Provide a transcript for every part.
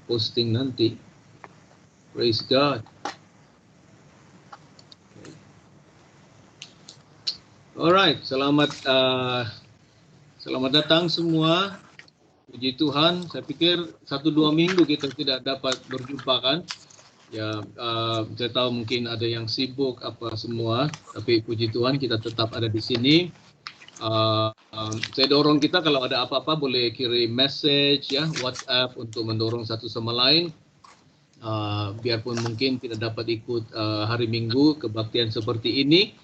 posting nanti. Praise God. Alright, selamat datang semua. Puji Tuhan. Saya pikir 1-2 minggu kita tidak dapat berjumpa kan. Ya, saya tahu mungkin ada yang sibuk apa semua, tapi puji Tuhan kita tetap ada di sini. Saya dorong kita kalau ada apa-apa boleh kirim message ya, WhatsApp untuk mendorong satu sama lain. Biarpun mungkin tidak dapat ikut hari Minggu kebaktian seperti ini,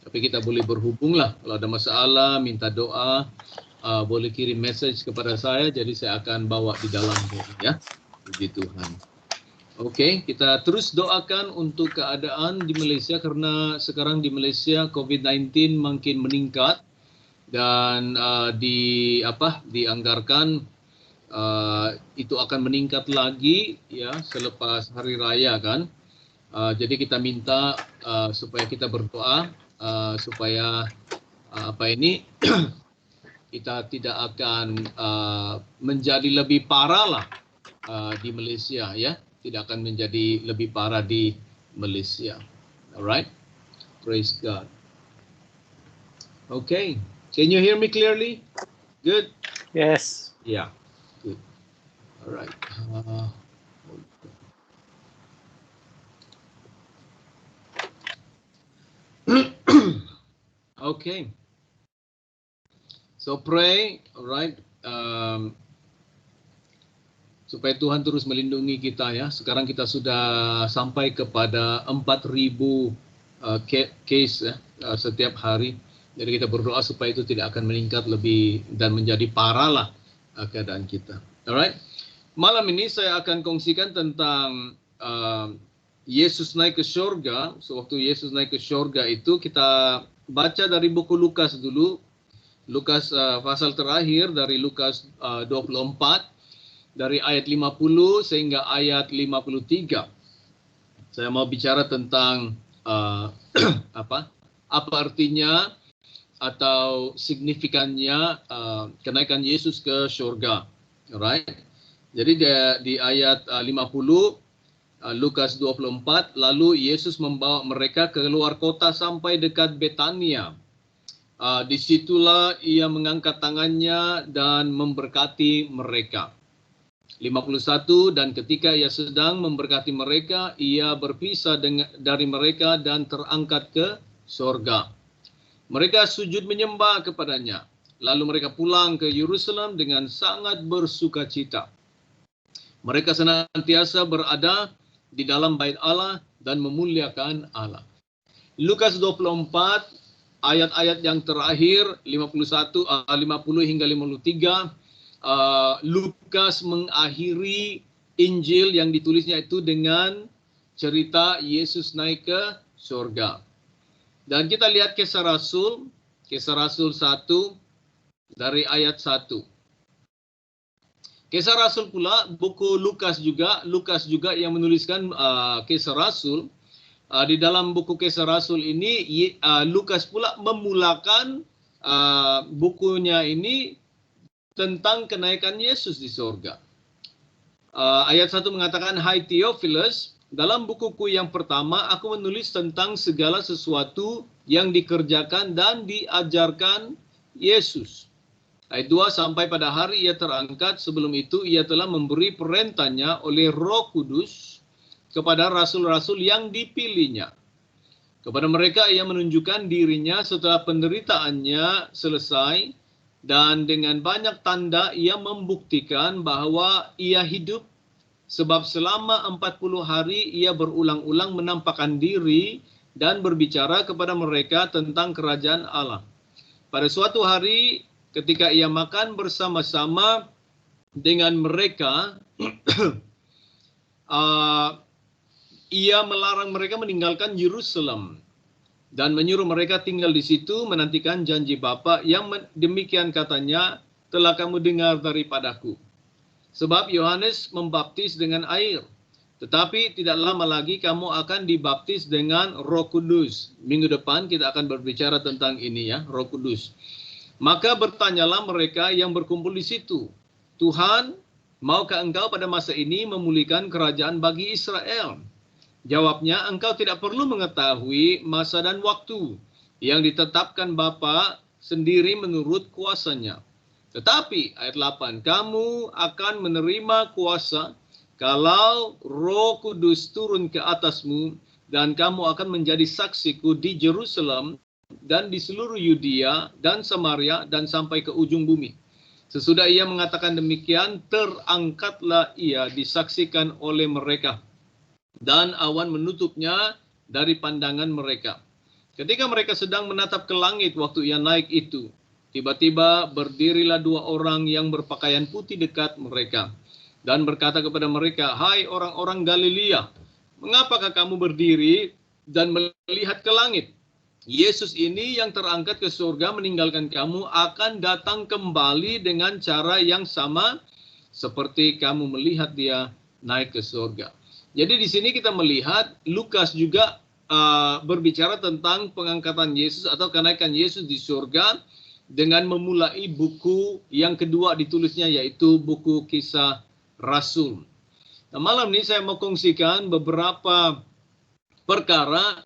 tapi kita boleh berhubung lah. Kalau ada masalah, minta doa, boleh kirim message kepada saya, jadi saya akan bawa di dalam ya. Puji Tuhan. Oke, kita terus doakan untuk keadaan di Malaysia karena sekarang di Malaysia COVID-19 makin meningkat. Dan dianggarkan itu akan meningkat lagi ya selepas hari raya kan. Jadi kita minta supaya kita berdoa supaya kita tidak akan menjadi lebih parah lah di Malaysia ya, tidak akan menjadi lebih parah di Malaysia. Alright, praise God. Okay. Can you hear me clearly? Good? Yes. Yeah, good. All right. Okay. So pray, all right. Supaya Tuhan terus melindungi kita ya. Sekarang kita sudah sampai kepada 4.000 case ya, setiap hari. Jadi kita berdoa supaya itu tidak akan meningkat lebih dan menjadi parah lah keadaan kita. Alright. Malam ini saya akan kongsikan tentang Yesus naik ke surga. Sewaktu Yesus naik ke surga itu kita baca dari buku Lukas dulu. Lukas pasal terakhir dari Lukas 24 dari ayat 50 sehingga ayat 53. Saya mau bicara tentang apa artinya atau signifikannya kenaikan Yesus ke surga. Alright. Jadi di ayat 50 Lukas 24, lalu Yesus membawa mereka keluar kota sampai dekat Betania. Disitulah ia mengangkat tangannya dan memberkati mereka. 51, dan ketika ia sedang memberkati mereka, ia berpisah dari mereka dan terangkat ke surga. Mereka sujud menyembah kepadanya. Lalu mereka pulang ke Yerusalem dengan sangat bersukacita. Mereka senantiasa berada di dalam bait Allah dan memuliakan Allah. Lukas 24 ayat-ayat yang terakhir 50 hingga 53, Lukas mengakhiri Injil yang ditulisnya itu dengan cerita Yesus naik ke surga. Dan kita lihat Kisah Rasul 1 dari ayat 1. Kisah Rasul pula buku Lukas juga yang menuliskan Kisah Rasul. Di dalam buku Kisah Rasul ini Lukas pula memulakan bukunya ini tentang kenaikan Yesus di surga. Ayat 1 mengatakan, "Hai Theophilus, dalam bukuku yang pertama aku menulis tentang segala sesuatu yang dikerjakan dan diajarkan Yesus." Ayat 2, "Sampai pada hari ia terangkat, sebelum itu ia telah memberi perintahnya oleh Roh Kudus kepada rasul-rasul yang dipilihnya. Kepada mereka ia menunjukkan dirinya setelah penderitaannya selesai, dan dengan banyak tanda ia membuktikan bahwa ia hidup, sebab selama 40 hari ia berulang-ulang menampakkan diri dan berbicara kepada mereka tentang kerajaan Allah. Pada suatu hari ketika ia makan bersama-sama dengan mereka, ia melarang mereka meninggalkan Yerusalem dan menyuruh mereka tinggal di situ menantikan janji Bapa yang demikian katanya telah kamu dengar daripadaku. Sebab Yohanes membaptis dengan air, tetapi tidak lama lagi kamu akan dibaptis dengan Roh Kudus." Minggu depan kita akan berbicara tentang ini ya, Roh Kudus. "Maka bertanyalah mereka yang berkumpul di situ, 'Tuhan, Maukah engkau pada masa ini memulihkan kerajaan bagi Israel? Jawabnya, engkau tidak perlu mengetahui masa dan waktu yang ditetapkan Bapa sendiri menurut kuasanya. Tetapi, ayat 8, kamu akan menerima kuasa kalau Roh Kudus turun ke atasmu, dan kamu akan menjadi saksiku di Jerusalem dan di seluruh Yudea dan Samaria dan sampai ke ujung bumi. Sesudah ia mengatakan demikian, terangkatlah ia disaksikan oleh mereka, dan awan menutupnya dari pandangan mereka. Ketika mereka sedang menatap ke langit waktu ia naik itu, tiba-tiba berdirilah dua orang yang berpakaian putih dekat mereka, dan berkata kepada mereka, hai orang-orang Galilea, mengapakah kamu berdiri dan melihat ke langit? Yesus ini yang terangkat ke surga meninggalkan kamu akan datang kembali dengan cara yang sama seperti kamu melihat dia naik ke surga. Jadi di sini kita melihat Lukas juga berbicara tentang pengangkatan Yesus atau kenaikan Yesus di surga dengan memulai buku yang kedua ditulisnya, yaitu buku Kisah Rasul. Nah, malam ini saya mau kongsikan beberapa perkara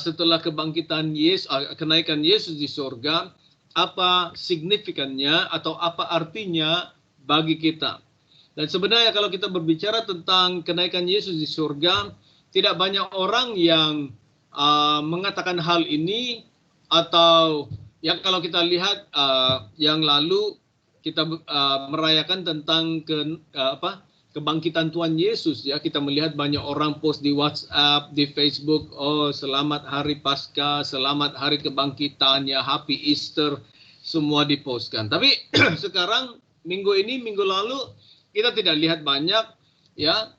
setelah kebangkitan Yesus, kenaikan Yesus di surga, apa signifikannya atau apa artinya bagi kita. Dan sebenarnya kalau kita berbicara tentang kenaikan Yesus di surga, tidak banyak orang yang mengatakan hal ini, atau yang kalau kita lihat yang lalu kita merayakan tentang kebangkitan Tuhan Yesus, ya, kita melihat banyak orang post di WhatsApp, di Facebook, oh selamat hari Paskah, selamat hari kebangkitan, ya, Happy Easter, semua dipostkan. Tapi sekarang minggu lalu kita tidak lihat banyak, ya.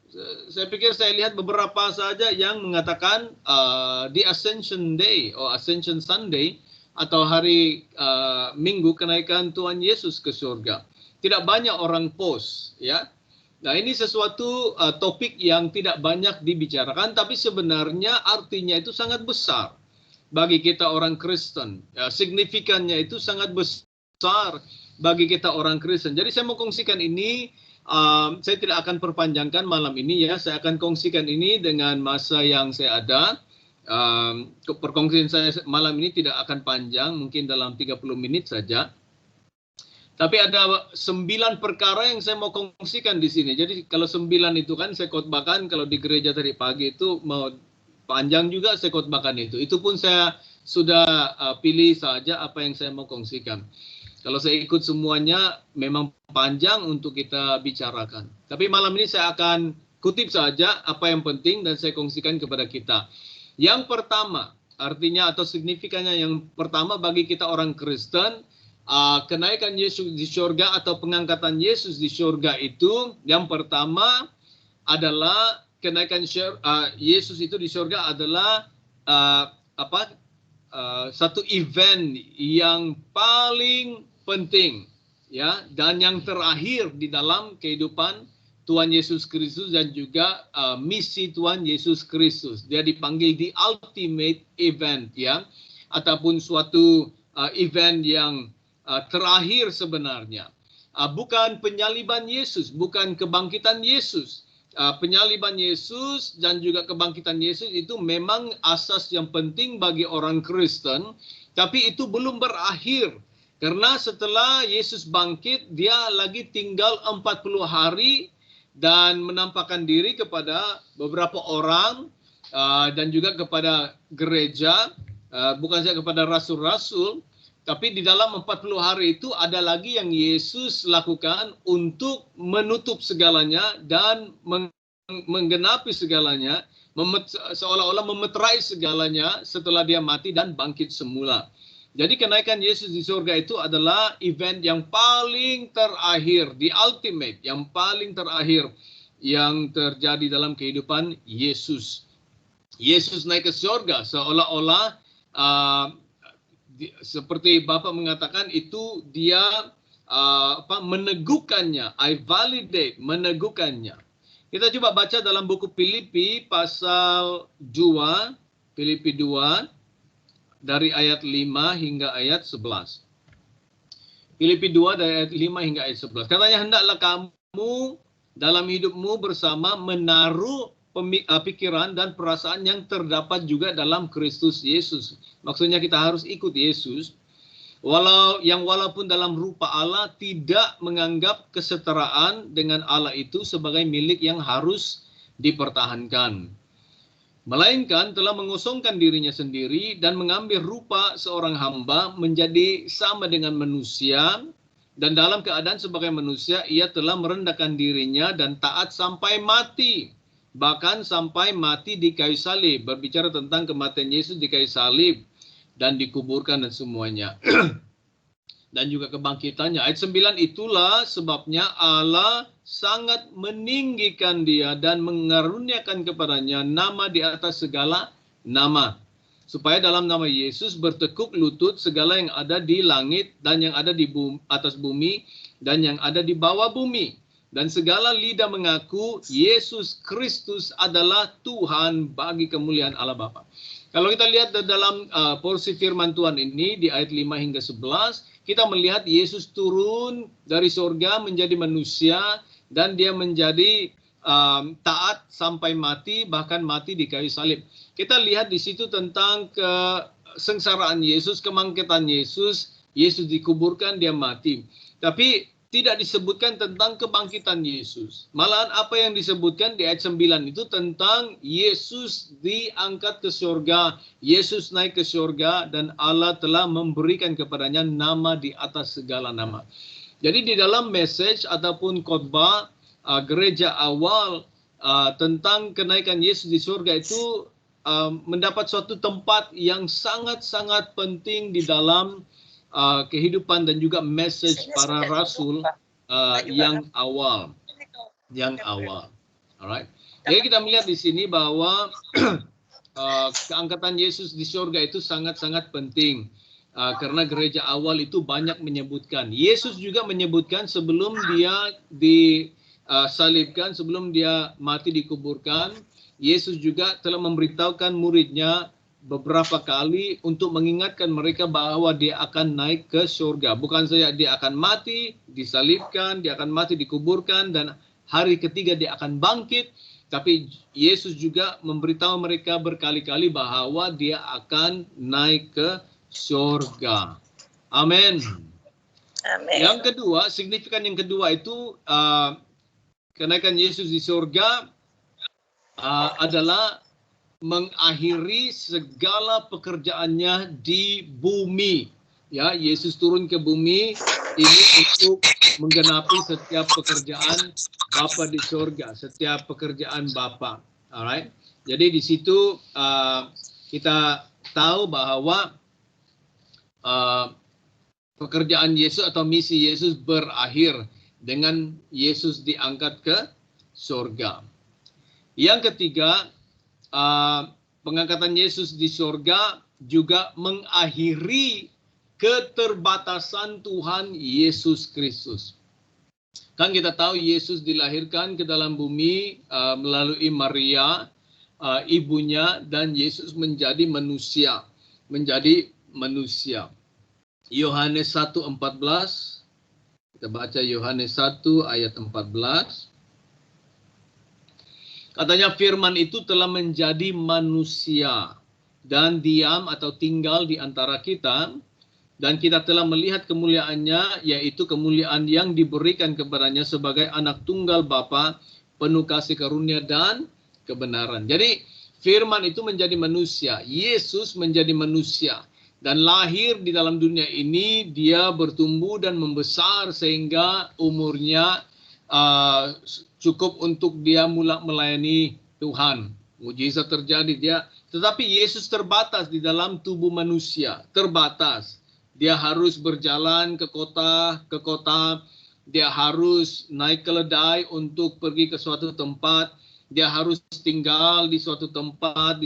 Saya pikir saya lihat beberapa saja yang mengatakan di Ascension Day atau Ascension Sunday atau hari Minggu kenaikan Tuhan Yesus ke surga. Tidak banyak orang post, ya. Nah, ini sesuatu topik yang tidak banyak dibicarakan, tapi sebenarnya artinya itu sangat besar bagi kita orang Kristen. Ya, signifikannya itu sangat besar bagi kita orang Kristen. Jadi saya mau kongsikan ini. Saya tidak akan perpanjangkan malam ini, ya. Saya akan kongsikan ini dengan masa yang saya ada. Perkongsian saya malam ini tidak akan panjang, mungkin dalam 30 menit saja. Tapi ada 9 perkara yang saya mau kongsikan di sini. Jadi kalau 9 itu kan saya khotbahkan, kalau di gereja tadi pagi itu mau panjang juga saya khotbahkan itu. Itu pun saya sudah pilih saja apa yang saya mau kongsikan. Kalau saya ikut semuanya memang panjang untuk kita bicarakan. Tapi malam ini saya akan kutip saja apa yang penting dan saya kongsikan kepada kita. Yang pertama, artinya atau signifikannya yang pertama bagi kita orang Kristen, kenaikan Yesus di surga atau pengangkatan Yesus di surga itu, yang pertama adalah kenaikan Yesus itu di surga adalah satu event yang paling penting, ya, dan yang terakhir di dalam kehidupan Tuhan Yesus Kristus dan juga misi Tuhan Yesus Kristus. Dia dipanggil the ultimate event, ya, ataupun suatu event yang terakhir sebenarnya. Bukan penyaliban Yesus, bukan kebangkitan Yesus. Penyaliban Yesus dan juga kebangkitan Yesus itu memang asas yang penting bagi orang Kristen, tapi itu belum berakhir. Karena setelah Yesus bangkit, dia lagi tinggal 40 hari dan menampakkan diri kepada beberapa orang dan juga kepada gereja, bukan saja kepada rasul-rasul, tapi di dalam 40 hari itu ada lagi yang Yesus lakukan untuk menutup segalanya dan menggenapi segalanya, seolah-olah memeterai segalanya setelah dia mati dan bangkit semula. Jadi kenaikan Yesus di surga itu adalah event yang paling terakhir, the ultimate, yang paling terakhir yang terjadi dalam kehidupan Yesus. Yesus naik ke surga seolah-olah seperti Bapak mengatakan itu dia meneguhkannya, I validate, meneguhkannya. Kita coba baca dalam buku Filipi pasal 2, Filipi 2 dari ayat 5 hingga ayat 11. Filipi 2 dari ayat 5 hingga ayat 11. Katanya, hendaklah kamu dalam hidupmu bersama menaruh pikiran dan perasaan yang terdapat juga dalam Kristus Yesus. Maksudnya kita harus ikut Yesus, walaupun dalam rupa Allah tidak menganggap kesetaraan dengan Allah itu sebagai milik yang harus dipertahankan, melainkan telah mengosongkan dirinya sendiri dan mengambil rupa seorang hamba menjadi sama dengan manusia. Dan dalam keadaan sebagai manusia, ia telah merendahkan dirinya dan taat sampai mati. Bahkan sampai mati di kayu salib. Berbicara tentang kematian Yesus di kayu salib dan dikuburkan dan semuanya. Dan juga kebangkitannya. Ayat 9, itulah sebabnya Allah sangat meninggikan dia dan mengaruniakan kepadanya nama di atas segala nama. Supaya dalam nama Yesus bertekuk lutut segala yang ada di langit dan yang ada di atas bumi dan yang ada di bawah bumi. Dan segala lidah mengaku Yesus Kristus adalah Tuhan bagi kemuliaan Allah Bapa. Kalau kita lihat dalam porsi firman Tuhan ini di ayat 5 hingga 11, kita melihat Yesus turun dari surga menjadi manusia dan dia menjadi taat sampai mati, bahkan mati di kayu salib. Kita lihat di situ tentang kesengsaraan Yesus, kebangkitan Yesus, Yesus dikuburkan, dia mati. Tapi tidak disebutkan tentang kebangkitan Yesus. Malahan apa yang disebutkan di ayat 9 itu tentang Yesus diangkat ke surga, Yesus naik ke surga, dan Allah telah memberikan kepadanya nama di atas segala nama. Jadi di dalam message ataupun khotbah gereja awal tentang kenaikan Yesus di surga itu mendapat suatu tempat yang sangat-sangat penting di dalam kehidupan dan juga message para rasul yang awal. Alright. Jadi kita melihat di sini bahwa keangkatan Yesus di surga itu sangat-sangat penting. Karena gereja awal itu banyak menyebutkan. Yesus juga menyebutkan sebelum dia disalibkan, sebelum dia mati dikuburkan, Yesus juga telah memberitahukan muridnya beberapa kali untuk mengingatkan mereka bahwa dia akan naik ke surga. Bukan saja dia akan mati, disalibkan, dia akan mati, dikuburkan, dan hari ketiga dia akan bangkit. Tapi Yesus juga memberitahu mereka berkali-kali bahwa dia akan naik ke surga. Amin. Amin. Yang kedua, signifikan yang kedua itu kenaikan Yesus di surga adalah mengakhiri segala pekerjaannya di bumi. Ya, Yesus turun ke bumi ini untuk menggenapi setiap pekerjaan Bapa di surga, setiap pekerjaan Bapa. Alright. Jadi di situ kita tahu bahwa pekerjaan Yesus atau misi Yesus berakhir dengan Yesus diangkat ke surga. Yang ketiga, pengangkatan Yesus di surga juga mengakhiri keterbatasan Tuhan Yesus Kristus. Kan kita tahu Yesus dilahirkan ke dalam bumi melalui Maria, ibunya, dan Yesus menjadi manusia. Yohanes 1:14, kita baca Yohanes 1 ayat 14. Katanya firman itu telah menjadi manusia dan diam atau tinggal di antara kita, dan kita telah melihat kemuliaannya, yaitu kemuliaan yang diberikan kepadanya sebagai anak tunggal Bapa, penuh kasih karunia dan kebenaran. Jadi firman itu menjadi manusia, Yesus menjadi manusia, dan lahir di dalam dunia ini. Dia bertumbuh dan membesar sehingga umurnya cukup untuk dia mulai melayani Tuhan. Mujizat terjadi tetapi Yesus terbatas di dalam tubuh manusia, terbatas. Dia harus berjalan ke kota, dia harus naik keledai untuk pergi ke suatu tempat, dia harus tinggal di suatu tempat.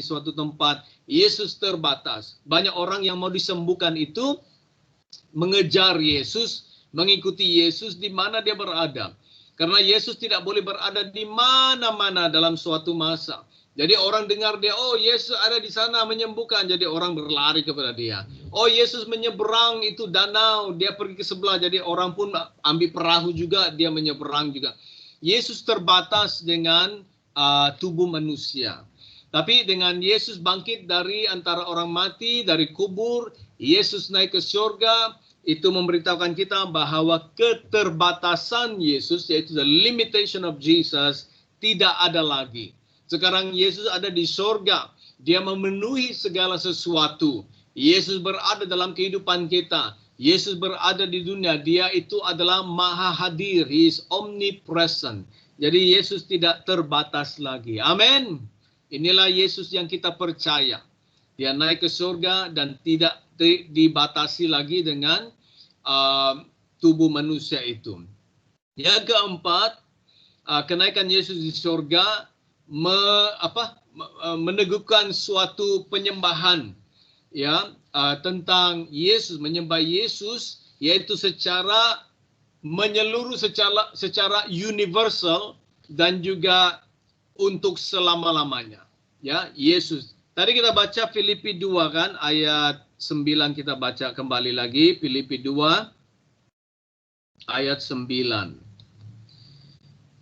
Yesus terbatas. Banyak orang yang mau disembuhkan itu mengejar Yesus, mengikuti Yesus di mana dia berada. Karena Yesus tidak boleh berada di mana-mana dalam suatu masa. Jadi orang dengar dia, oh Yesus ada di sana menyembuhkan, jadi orang berlari kepada dia. Oh Yesus menyeberang itu danau, dia pergi ke sebelah, jadi orang pun ambil perahu juga, dia menyeberang juga. Yesus terbatas dengan tubuh manusia. Tapi dengan Yesus bangkit dari antara orang mati, dari kubur, Yesus naik ke surga, itu memberitahukan kita bahwa keterbatasan Yesus, yaitu the limitation of Jesus, tidak ada lagi. Sekarang Yesus ada di surga. Dia memenuhi segala sesuatu. Yesus berada dalam kehidupan kita. Yesus berada di dunia. Dia itu adalah maha hadir. He is omnipresent. Jadi Yesus tidak terbatas lagi. Amin. Inilah Yesus yang kita percaya. Dia naik ke surga dan tidak dibatasi lagi dengan tubuh manusia itu. Yang keempat, kenaikan Yesus di surga meneguhkan suatu penyembahan, ya, tentang Yesus, menyembah Yesus, yaitu secara menyeluruh, secara universal dan juga untuk selama-lamanya, ya. Yesus. Tadi kita baca Filipi 2 kan, ayat 9 kita baca kembali lagi, Filipi 2 ayat 9.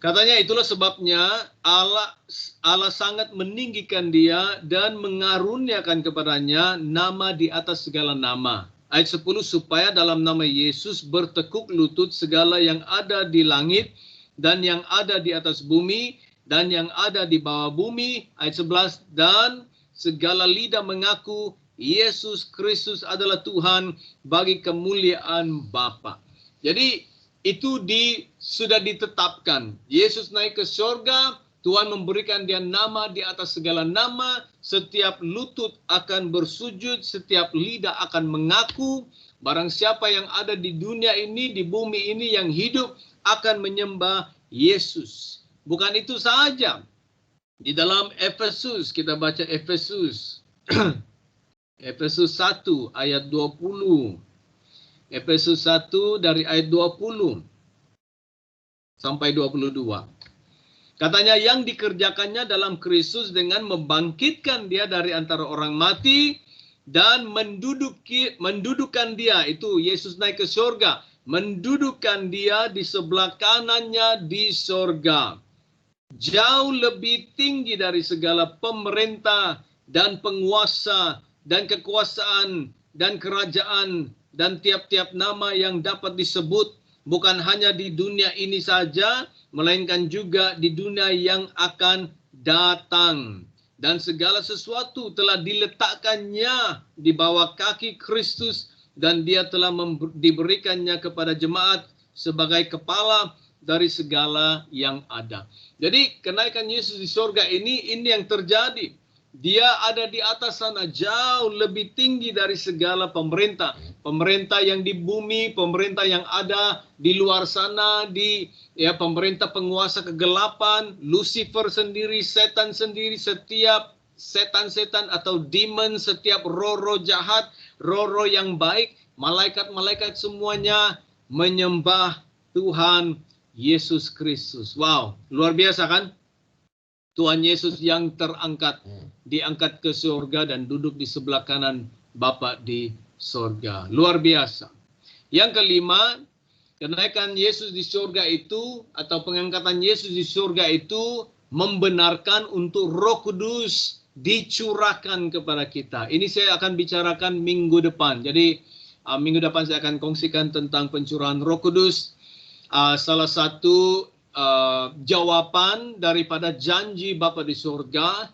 Katanya itulah sebabnya Allah sangat meninggikan dia dan mengaruniakan kepadanya nama di atas segala nama. Ayat 10, supaya dalam nama Yesus bertekuk lutut segala yang ada di langit dan yang ada di atas bumi dan yang ada di bawah bumi. Ayat 11, dan segala lidah mengaku Yesus Kristus adalah Tuhan bagi kemuliaan Bapa. Jadi itu sudah ditetapkan. Yesus naik ke surga, Tuhan memberikan dia nama di atas segala nama, setiap lutut akan bersujud, setiap lidah akan mengaku, barang siapa yang ada di dunia ini, di bumi ini yang hidup, akan menyembah Yesus. Bukan itu saja. Di dalam Efesus, kita baca Efesus. Efesus 1 ayat 20. Efesus 1 dari ayat 20 sampai 22. Katanya yang dikerjakannya dalam Kristus dengan membangkitkan dia dari antara orang mati dan mendudukkan dia, itu Yesus naik ke surga, mendudukkan dia di sebelah kanannya di surga. Jauh lebih tinggi dari segala pemerintah dan penguasa dan kekuasaan dan kerajaan dan tiap-tiap nama yang dapat disebut, bukan hanya di dunia ini saja, melainkan juga di dunia yang akan datang. Dan segala sesuatu telah diletakkannya di bawah kaki Kristus, dan dia telah diberikannya kepada jemaat sebagai kepala dari segala yang ada. Jadi kenaikan Yesus di surga ini yang terjadi. Dia ada di atas sana, jauh lebih tinggi dari segala pemerintah. Pemerintah yang di bumi, pemerintah yang ada di luar sana, pemerintah penguasa kegelapan, Lucifer sendiri, setan sendiri, setiap setan-setan atau demon, setiap roh-roh jahat, roh-roh yang baik, malaikat-malaikat semuanya menyembah Tuhan Yesus Kristus. Wow, luar biasa kan? Tuhan Yesus yang terangkat, diangkat ke surga dan duduk di sebelah kanan Bapa di surga. Luar biasa. Yang kelima, kenaikan Yesus di surga itu, atau pengangkatan Yesus di surga itu, membenarkan untuk Roh Kudus dicurahkan kepada kita. Ini saya akan bicarakan minggu depan. Jadi minggu depan saya akan kongsikan tentang pencurahan Roh Kudus. Salah satu jawaban daripada janji Bapa di surga,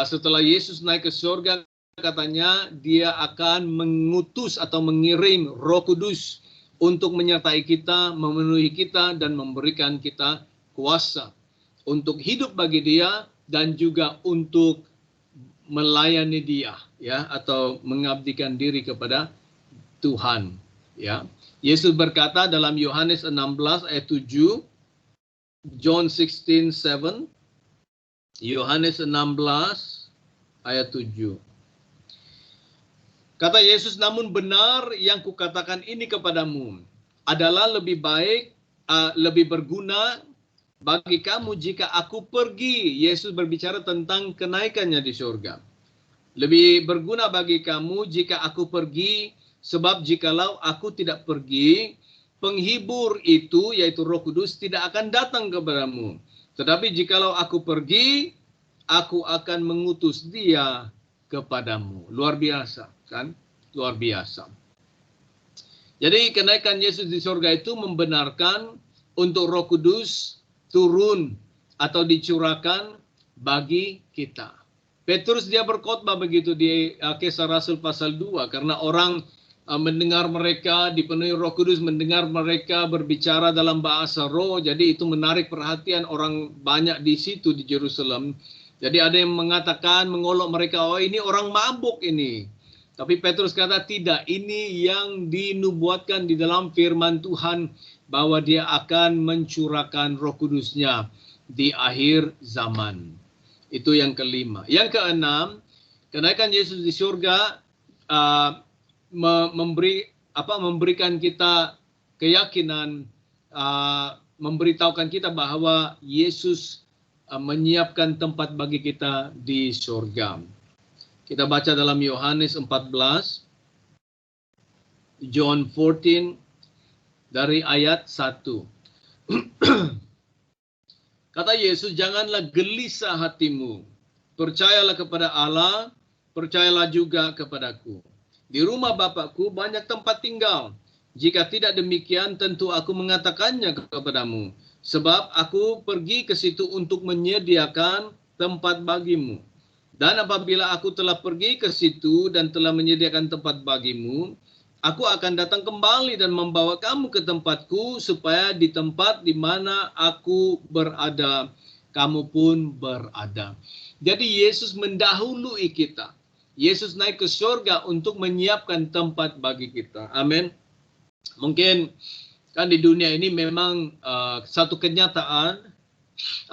setelah Yesus naik ke surga, katanya dia akan mengutus atau mengirim Roh Kudus untuk menyertai kita, memenuhi kita, dan memberikan kita kuasa untuk hidup bagi dia dan juga untuk melayani dia, ya, atau mengabdikan diri kepada Tuhan, ya. Yesus berkata dalam Yohanes 16 ayat 7, John 16:7, Yohanes 16 ayat 7. Kata Yesus, namun benar yang kukatakan ini kepadamu adalah lebih baik, lebih berguna bagi kamu jika aku pergi. Yesus berbicara tentang kenaikannya di surga. Lebih berguna bagi kamu jika aku pergi, sebab jikalau aku tidak pergi, penghibur itu, yaitu Roh Kudus, tidak akan datang kepadamu. Tetapi jikalau aku pergi, aku akan mengutus dia kepadamu. Luar biasa, kan? Luar biasa. Jadi kenaikan Yesus di surga itu membenarkan untuk Roh Kudus turun atau dicurahkan bagi kita. Petrus dia berkhotbah begitu di Kisah Rasul pasal 2, karena orang mendengar mereka dipenuhi Roh Kudus, mendengar mereka berbicara dalam bahasa roh, jadi itu menarik perhatian orang banyak di situ di Yerusalem. Jadi ada yang mengatakan, mengolok mereka, oh ini orang mabuk ini. Tapi Petrus kata tidak, ini yang dinubuatkan di dalam firman Tuhan bahwa dia akan mencurahkan Roh Kudusnya di akhir zaman. Itu yang kelima. Yang keenam, kenaikan Yesus di surga memberikan kita keyakinan, memberitahukan kita bahwa Yesus menyiapkan tempat bagi kita di surga. Kita baca dalam Yohanes 14, John 14 dari ayat 1. Kata Yesus, janganlah gelisah hatimu. Percayalah kepada Allah, percayalah juga kepadaku. Di rumah Bapakku banyak tempat tinggal. Jika tidak demikian, tentu aku mengatakannya kepadamu. Sebab aku pergi ke situ untuk menyediakan tempat bagimu. Dan apabila aku telah pergi ke situ dan telah menyediakan tempat bagimu, aku akan datang kembali dan membawa kamu ke tempatku, supaya di tempat di mana aku berada, kamu pun berada. Jadi Yesus mendahului kita. Yesus naik ke surga untuk menyiapkan tempat bagi kita. Amin. Mungkin kan di dunia ini memang satu kenyataan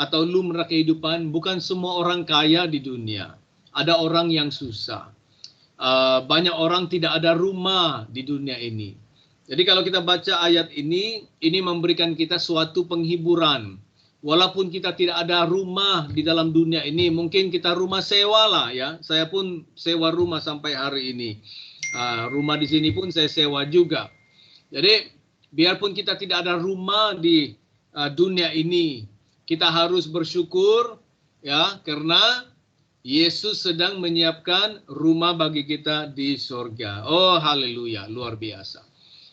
atau lumrah kehidupan, bukan semua orang kaya di dunia. Ada orang yang susah. Banyak orang tidak ada rumah di dunia ini. Jadi kalau kita baca ayat ini memberikan kita suatu penghiburan. Walaupun kita tidak ada rumah di dalam dunia ini, mungkin kita rumah sewa lah ya. Saya pun sewa rumah sampai hari ini. Rumah di sini pun saya sewa juga. Jadi biarpun kita tidak ada rumah di dunia ini, kita harus bersyukur ya, karena Yesus sedang menyiapkan rumah bagi kita di surga. Oh haleluya, luar biasa.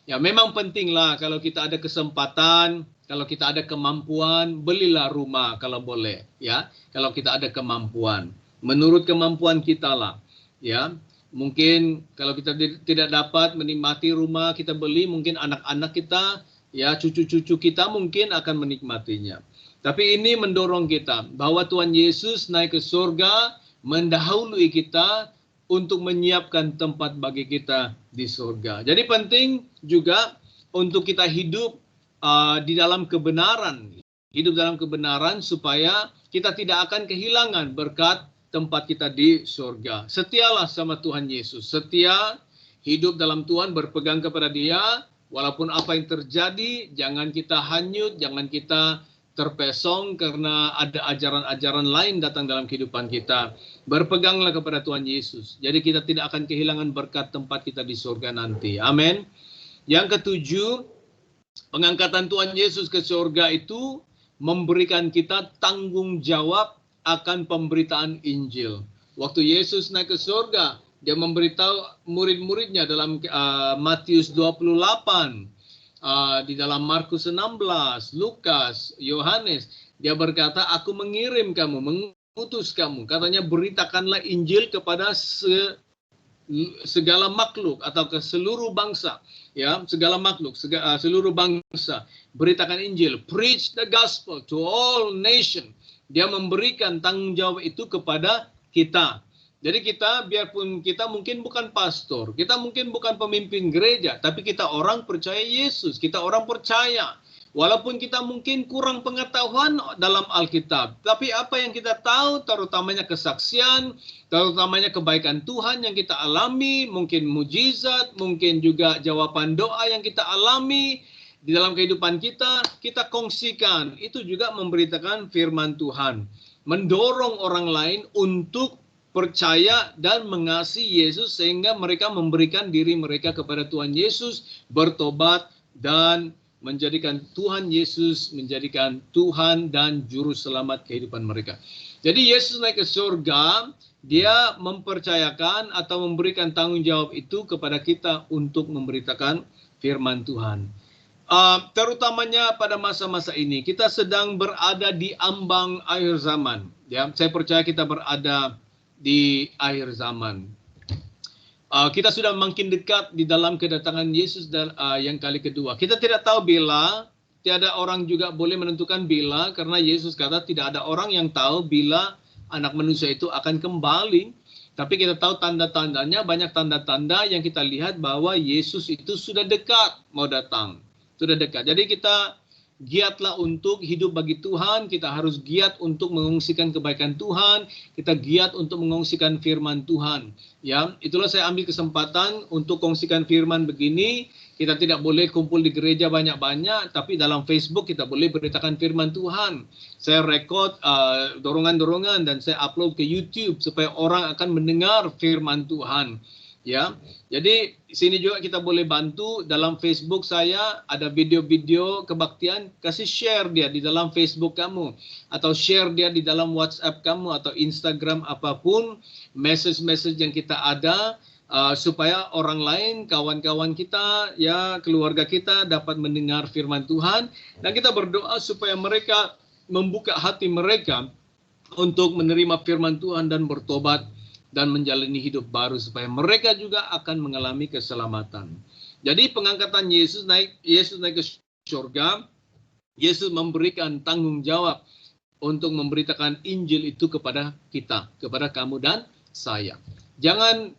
Ya memang pentinglah kalau kita ada kesempatan, kalau kita ada kemampuan, belilah rumah kalau boleh ya. Kalau kita ada kemampuan, menurut kemampuan kita lah ya. Mungkin kalau kita tidak dapat menikmati rumah, kita beli, mungkin anak-anak kita ya, cucu-cucu kita mungkin akan menikmatinya. Tapi ini mendorong kita bahwa Tuhan Yesus naik ke surga, mendahului kita untuk menyiapkan tempat bagi kita di surga. Jadi penting juga untuk kita hidup di dalam kebenaran. Hidup dalam kebenaran supaya kita tidak akan kehilangan berkat tempat kita di surga. Setialah sama Tuhan Yesus. Setia, hidup dalam Tuhan, berpegang kepada Dia. Walaupun apa yang terjadi, jangan kita hanyut, jangan kita terpesong karena ada ajaran-ajaran lain datang dalam kehidupan kita. Berpeganglah kepada Tuhan Yesus. Jadi kita tidak akan kehilangan berkat tempat kita di surga nanti. Amin. Yang ketujuh, pengangkatan Tuhan Yesus ke surga itu memberikan kita tanggung jawab akan pemberitaan Injil. Waktu Yesus naik ke surga, dia memberitahu murid-muridnya dalam Matius 28, di dalam Markus 16, Lukas, Yohanes, dia berkata, aku mengirim kamu, mengutus kamu. Katanya beritakanlah Injil kepada segala makhluk atau ke seluruh bangsa, ya, segala makhluk, seluruh bangsa. Beritakan Injil, preach the gospel to all nation. Dia memberikan tanggung jawab itu kepada kita. Jadi kita, biarpun kita mungkin bukan pastor, kita mungkin bukan pemimpin gereja, tapi kita orang percaya Yesus, kita orang percaya. Walaupun kita mungkin kurang pengetahuan dalam Alkitab, tapi apa yang kita tahu, terutamanya kesaksian, terutamanya kebaikan Tuhan yang kita alami, mungkin mujizat, mungkin juga jawaban doa yang kita alami, di dalam kehidupan kita, kita kongsikan. Itu juga memberitakan firman Tuhan. Mendorong orang lain untuk percaya dan mengasihi Yesus sehingga mereka memberikan diri mereka kepada Tuhan Yesus, bertobat dan menjadikan Tuhan Yesus menjadikan Tuhan dan juru selamat kehidupan mereka. Jadi Yesus naik ke surga, dia mempercayakan atau memberikan tanggung jawab itu kepada kita untuk memberitakan firman Tuhan. Terutamanya pada masa-masa ini, kita sedang berada di ambang akhir zaman. Ya, saya percaya kita berada di akhir zaman. Kita sudah makin dekat di dalam kedatangan Yesus dan yang kali kedua. Kita tidak tahu bila, tiada orang juga boleh menentukan bila, karena Yesus kata tidak ada orang yang tahu bila anak manusia itu akan kembali. Tapi kita tahu tanda-tandanya, banyak tanda-tanda yang kita lihat bahwa Yesus itu sudah dekat mau datang. Sudah dekat. Jadi kita giatlah untuk hidup bagi Tuhan, kita harus giat untuk mengungsikan kebaikan Tuhan, kita giat untuk mengungsikan firman Tuhan. Ya, itulah saya ambil kesempatan untuk kongsikan firman begini. Kita tidak boleh kumpul di gereja banyak-banyak, tapi dalam Facebook kita boleh beritakan firman Tuhan. Saya rekod dorongan-dorongan dan saya upload ke YouTube supaya orang akan mendengar firman Tuhan. Ya, jadi sini juga kita boleh bantu. Dalam Facebook saya ada video-video kebaktian, kasih share dia di dalam Facebook kamu, atau share dia di dalam WhatsApp kamu atau Instagram apapun, message-message yang kita ada, supaya orang lain, kawan-kawan kita, ya keluarga kita dapat mendengar firman Tuhan, dan kita berdoa supaya mereka membuka hati mereka untuk menerima firman Tuhan dan bertobat dan menjalani hidup baru supaya mereka juga akan mengalami keselamatan. Jadi pengangkatan Yesus naik ke surga, Yesus memberikan tanggung jawab untuk memberitakan Injil itu kepada kita, kepada kamu dan saya. Jangan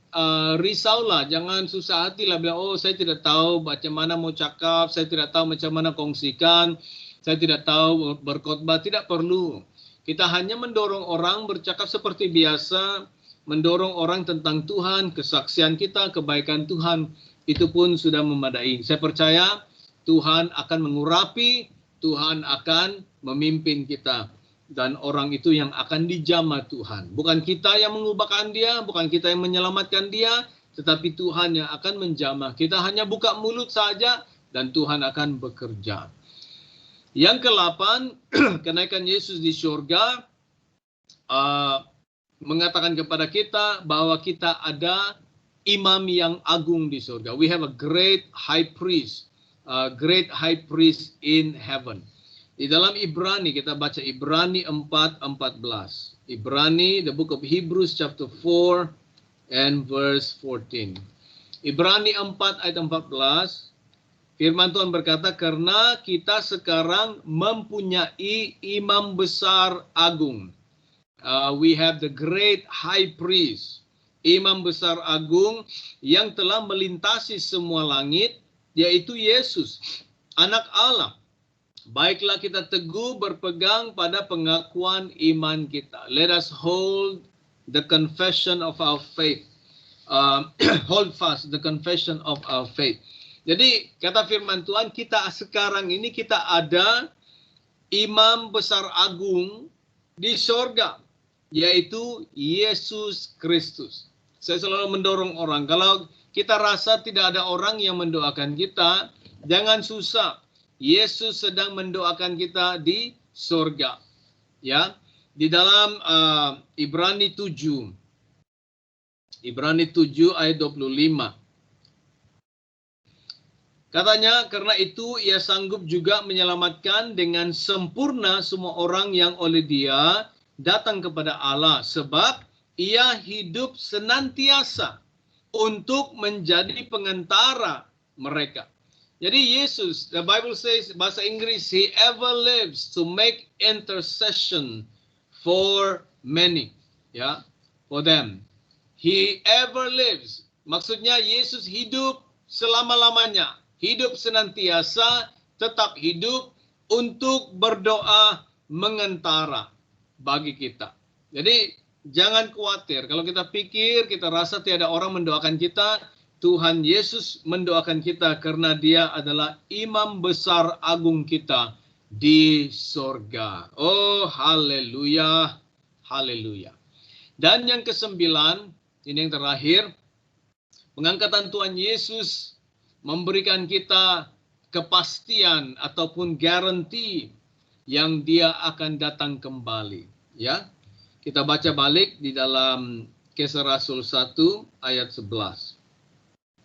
risaulah, jangan susah hati lah bilang, oh saya tidak tahu macam mana mau cakap, saya tidak tahu macam mana kongsikan, saya tidak tahu berkhotbah. Tidak perlu. Kita hanya mendorong orang bercakap seperti biasa, mendorong orang tentang Tuhan, kesaksian kita, kebaikan Tuhan, itu pun sudah memadai. Saya percaya Tuhan akan mengurapi, Tuhan akan memimpin kita. Dan orang itu yang akan dijamah Tuhan. Bukan kita yang mengubahkan dia, bukan kita yang menyelamatkan dia, tetapi Tuhan yang akan menjamah. Kita hanya buka mulut saja dan Tuhan akan bekerja. Yang ke-8, kenaikan Yesus di surga, mengatakan kepada kita bahwa kita ada imam yang agung di surga. We have a great high priest in heaven. Di dalam Ibrani, kita baca Ibrani 4:14. Ibrani, the book of Hebrews chapter 4 and verse 14. Ibrani 4 ayat 14, firman Tuhan berkata, karena kita sekarang mempunyai imam besar agung. We have the great high priest, imam besar agung yang telah melintasi semua langit, yaitu Yesus, anak Allah. Baiklah kita teguh berpegang pada pengakuan iman kita. Let us hold the confession of our faith. Hold fast the confession of our faith. Jadi kata firman Tuhan, kita sekarang ini kita ada imam besar agung di surga, yaitu Yesus Kristus. Saya selalu mendorong orang, kalau kita rasa tidak ada orang yang mendoakan kita, jangan susah. Yesus sedang mendoakan kita di surga. Ya, di dalam Ibrani 7 ayat 25. Katanya, karena itu ia sanggup juga menyelamatkan dengan sempurna semua orang yang oleh dia datang kepada Allah, sebab ia hidup senantiasa untuk menjadi pengantara mereka. Jadi Yesus, the Bible says, bahasa Inggris, he ever lives to make intercession for many, ya, for them. He ever lives. Maksudnya Yesus hidup selama-lamanya, hidup senantiasa, tetap hidup untuk berdoa mengantara bagi kita. Jadi jangan khawatir kalau kita pikir, kita rasa tiada orang mendoakan kita, Tuhan Yesus mendoakan kita karena Dia adalah imam besar agung kita di sorga. Oh, haleluya, haleluya. Dan yang kesembilan, ini yang terakhir, pengangkatan Tuhan Yesus memberikan kita kepastian ataupun garansi yang Dia akan datang kembali. Ya, kita baca balik di dalam Kisah Rasul 1 ayat 11.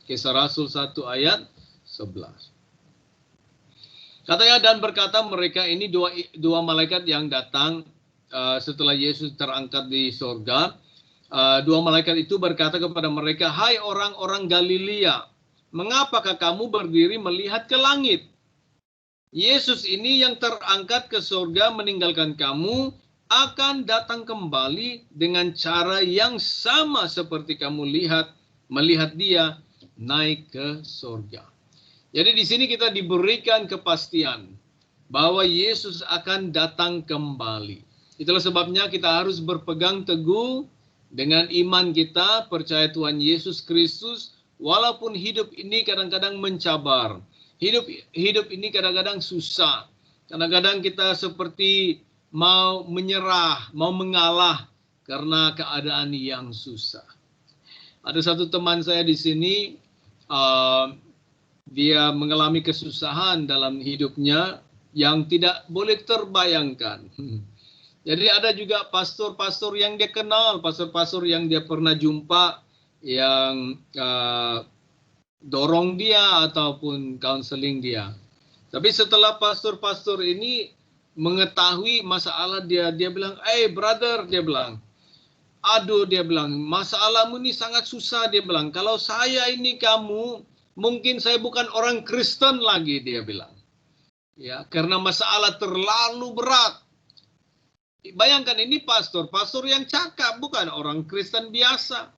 Kisah Rasul 1 ayat 11. Katanya, dan berkata mereka, ini dua malaikat yang datang setelah Yesus terangkat di sorga. Dua malaikat itu berkata kepada mereka, hai orang-orang Galilea, mengapakah kamu berdiri melihat ke langit? Yesus ini yang terangkat ke sorga meninggalkan kamu, akan datang kembali dengan cara yang sama seperti kamu melihat Dia naik ke sorga. Jadi di sini kita diberikan kepastian bahwa Yesus akan datang kembali. Itulah sebabnya kita harus berpegang teguh dengan iman kita, percaya Tuhan Yesus Kristus, walaupun hidup ini kadang-kadang mencabar. Hidup ini kadang-kadang susah. Kadang-kadang kita seperti mau menyerah, mau mengalah karena keadaan yang susah. Ada satu teman saya di sini, dia mengalami kesusahan dalam hidupnya yang tidak boleh terbayangkan. Jadi ada juga pastor-pastor yang dia kenal, pastor-pastor yang dia pernah jumpa, yang dorong dia ataupun counseling dia. Tapi setelah pastor-pastor ini mengetahui masalah dia bilang, brother, dia bilang, aduh, dia bilang, masalahmu ini sangat susah, dia bilang. Kalau saya ini kamu, mungkin saya bukan orang Kristen lagi, dia bilang. Ya, karena masalah terlalu berat. Bayangkan ini pastor yang cakap, bukan orang Kristen biasa.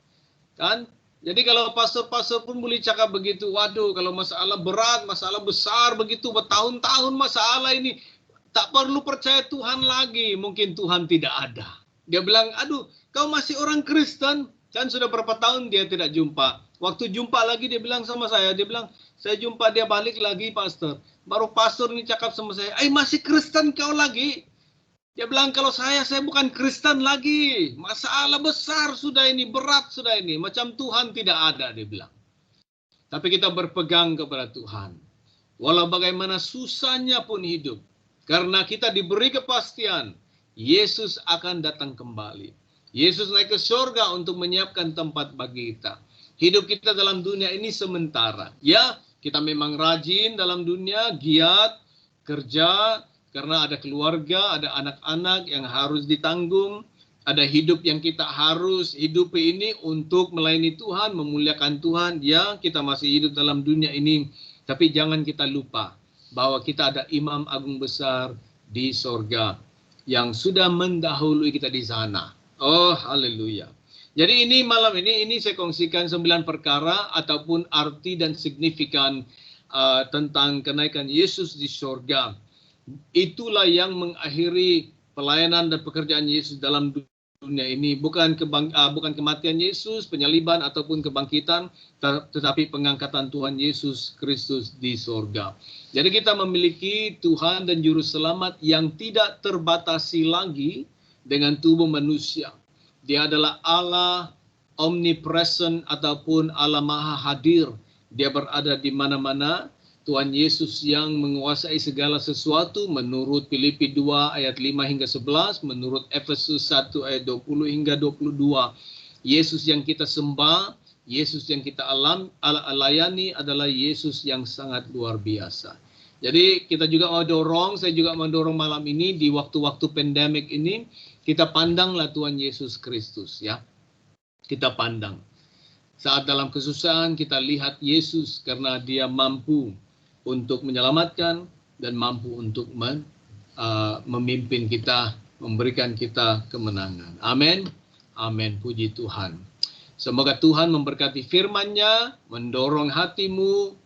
Kan? Jadi kalau pastor pun boleh cakap begitu, waduh, kalau masalah berat, masalah besar begitu, bertahun-tahun masalah ini, tak perlu percaya Tuhan lagi, mungkin Tuhan tidak ada. Dia bilang, aduh, kau masih orang Kristen? Kan sudah berapa tahun dia tidak jumpa. Waktu jumpa lagi dia bilang sama saya, dia bilang, saya jumpa dia balik lagi pastor. Baru pastor ini cakap sama saya, masih Kristen kau lagi? Dia bilang, kalau saya bukan Kristen lagi. Masalah besar sudah ini, berat sudah ini. Macam Tuhan tidak ada, dia bilang. Tapi kita berpegang kepada Tuhan. Walau bagaimana susahnya pun hidup. Karena kita diberi kepastian, Yesus akan datang kembali. Yesus naik ke surga untuk menyiapkan tempat bagi kita. Hidup kita dalam dunia ini sementara. Ya, kita memang rajin dalam dunia, giat, kerja, karena ada keluarga, ada anak-anak yang harus ditanggung. Ada hidup yang kita harus hidupi ini untuk melayani Tuhan, memuliakan Tuhan. Ya, kita masih hidup dalam dunia ini. Tapi jangan kita lupa bahwa kita ada imam agung besar di sorga yang sudah mendahului kita di sana. Oh, haleluya. Jadi ini malam ini saya kongsikan 9 perkara ataupun arti dan signifikan tentang kenaikan Yesus di sorga. Itulah yang mengakhiri pelayanan dan pekerjaan Yesus dalam dunia ini. Bukan kematian Yesus, penyaliban ataupun kebangkitan, tetapi pengangkatan Tuhan Yesus Kristus di sorga. Jadi kita memiliki Tuhan dan Juru Selamat yang tidak terbatasi lagi dengan tubuh manusia. Dia adalah Allah omnipresent ataupun Allah Maha Hadir. Dia berada di mana-mana. Tuhan Yesus yang menguasai segala sesuatu menurut Filipi 2 ayat 5 hingga 11, menurut Efesus 1 ayat 20 hingga 22. Yesus yang kita sembah, Yesus yang kita layani adalah Yesus yang sangat luar biasa. Jadi kita juga saya juga mendorong malam ini di waktu-waktu pandemik ini, kita pandanglah Tuhan Yesus Kristus ya. Kita pandang. Saat dalam kesusahan kita lihat Yesus karena dia mampu untuk menyelamatkan dan mampu untuk memimpin kita, memberikan kita kemenangan. Amin. Amin. Puji Tuhan. Semoga Tuhan memberkati firman-Nya, mendorong hatimu,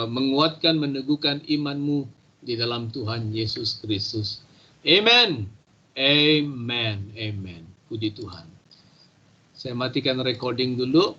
menguatkan, meneguhkan imanmu di dalam Tuhan Yesus Kristus. Amin. Amin. Amin. Puji Tuhan. Saya matikan recording dulu.